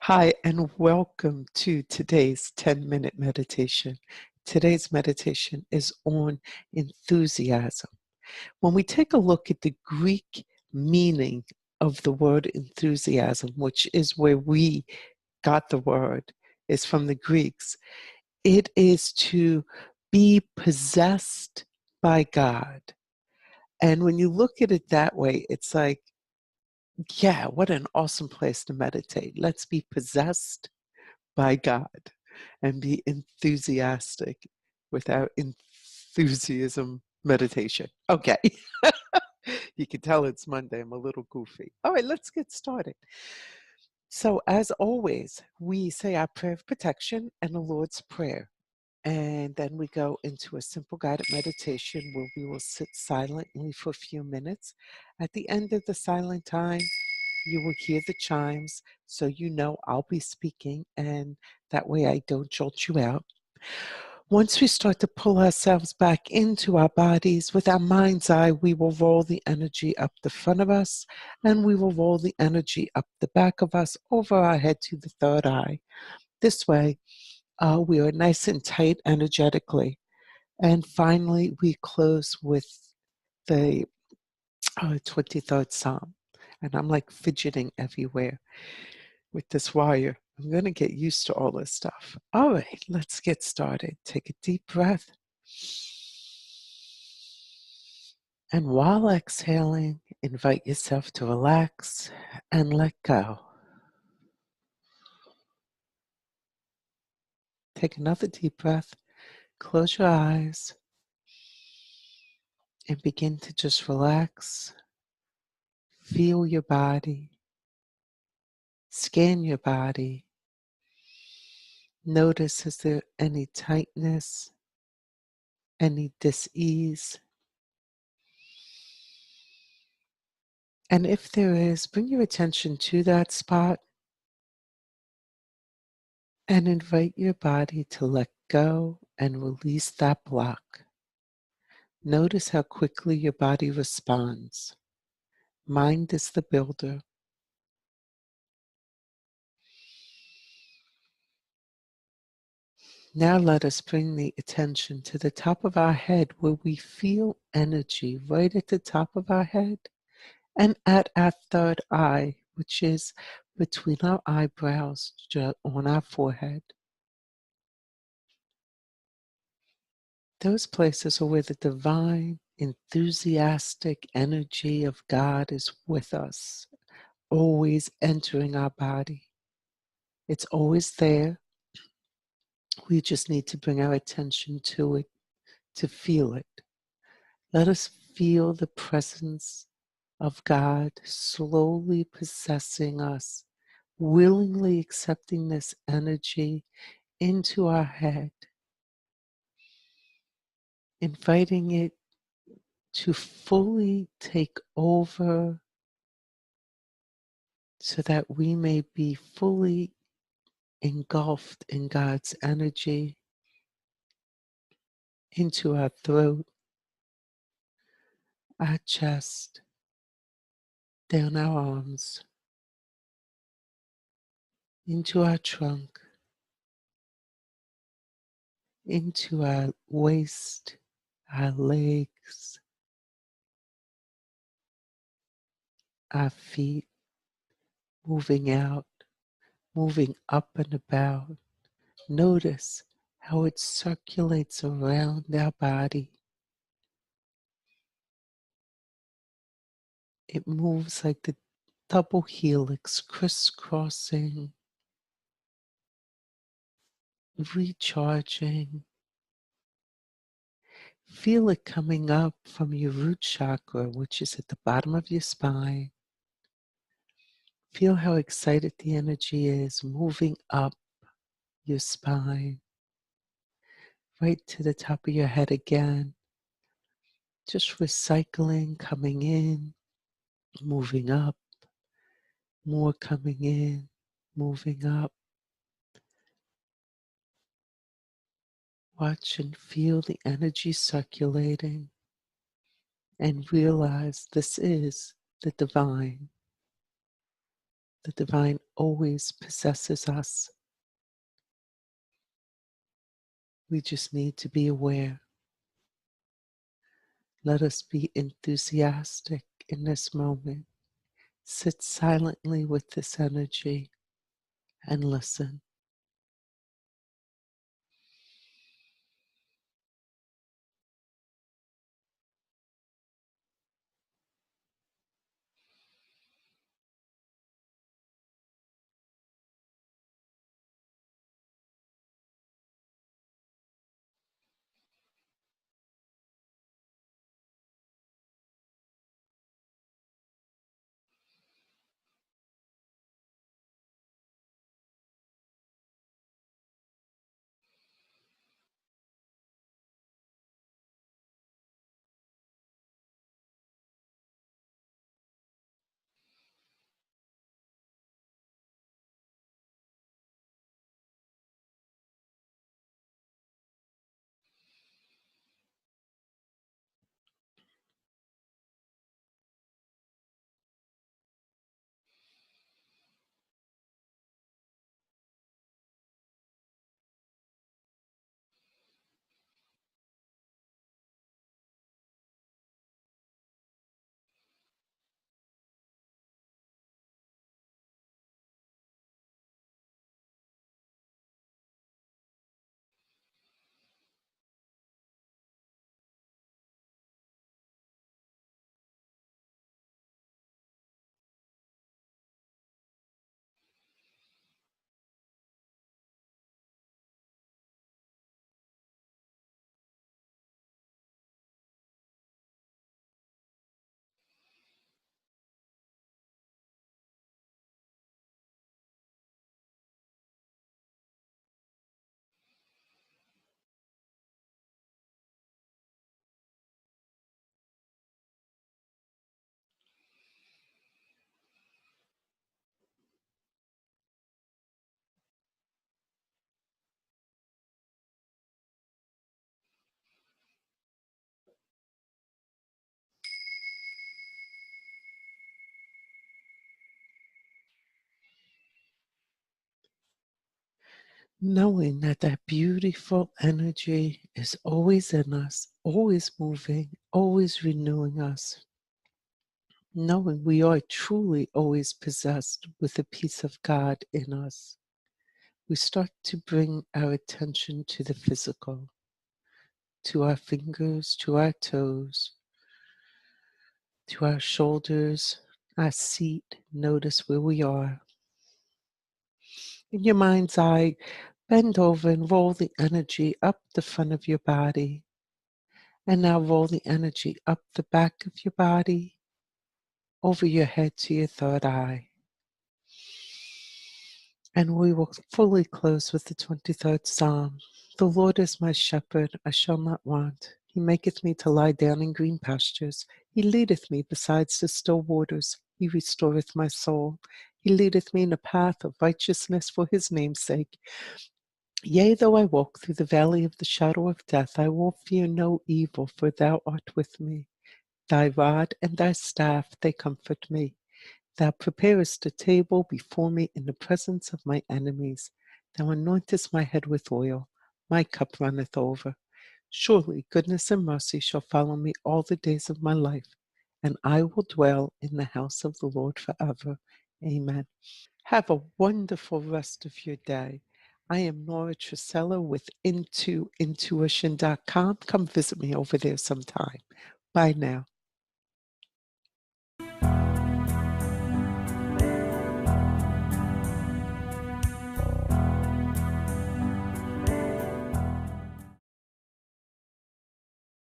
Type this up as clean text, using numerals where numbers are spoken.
Hi, and welcome to today's 10-minute meditation. Today's meditation is on enthusiasm. When we take a look at the Greek meaning of the word enthusiasm, which is where we got the word, is from the Greeks, it is to be possessed by God. And when you look at it that way, it's like, yeah, what an awesome place to meditate. Let's be possessed by God and be enthusiastic with our enthusiasm meditation. Okay. You can tell it's Monday. I'm a little goofy. All right, let's get started. So, as always, we say our prayer of protection and the Lord's Prayer. And then we go into a simple guided meditation where we will sit silently for a few minutes. At the end of the silent time, you will hear the chimes, so you know I'll be speaking, and that way I don't jolt you out. Once we start to pull ourselves back into our bodies, with our mind's eye, we will roll the energy up the front of us, and we will roll the energy up the back of us, over our head to the third eye. This way, we are nice and tight energetically. And finally, we close with the 23rd Psalm. And I'm like fidgeting everywhere with this wire. I'm going to get used to all this stuff. All right, let's get started. Take a deep breath. And while exhaling, invite yourself to relax and let go. Take another deep breath. Close your eyes and begin to just relax. Feel your body. Scan your body. Notice, is there any tightness, any dis-ease? And if there is, bring your attention to that spot and invite your body to let go and release that block. Notice how quickly your body responds. Mind is the builder. Now let us bring the attention to the top of our head, where we feel energy right at the top of our head and at our third eye, which is between our eyebrows on our forehead. Those places are where the divine, enthusiastic energy of God is with us, always entering our body. It's always there. We just need to bring our attention to it, to feel it. Let us feel the presence of God slowly possessing us, willingly accepting this energy into our head, inviting it to fully take over so that we may be fully engulfed in God's energy into our throat, our chest, down our arms, into our trunk, into our waist, our legs, our feet, moving out, moving up and about. Notice how it circulates around our body. It moves like the double helix, crisscrossing, recharging. Feel it coming up from your root chakra, which is at the bottom of your spine. Feel how excited the energy is, moving up your spine, right to the top of your head again. Just recycling, coming in, moving up, more coming in, moving up. Watch and feel the energy circulating and realize this is the divine. The divine always possesses us. We just need to be aware. Let us be enthusiastic in this moment. Sit silently with this energy and listen. Knowing that that beautiful energy is always in us, always moving, always renewing us. Knowing we are truly always possessed with the peace of God in us. We start to bring our attention to the physical, to our fingers, to our toes, to our shoulders, our seat. Notice where we are. In your mind's eye, bend over and roll the energy up the front of your body. And now roll the energy up the back of your body, over your head to your third eye. And we will fully close with the 23rd Psalm. The Lord is my shepherd, I shall not want. He maketh me to lie down in green pastures. He leadeth me besides the still waters. He restoreth my soul. He leadeth me in a path of righteousness for his name's sake. Yea, though I walk through the valley of the shadow of death, I will fear no evil, for thou art with me. Thy rod and thy staff, they comfort me. Thou preparest a table before me in the presence of my enemies. Thou anointest my head with oil. My cup runneth over. Surely goodness and mercy shall follow me all the days of my life, and I will dwell in the house of the Lord forever. Amen. Have a wonderful rest of your day. I am Nora Truscello with IntoIntuition.com. Come visit me over there sometime. Bye now.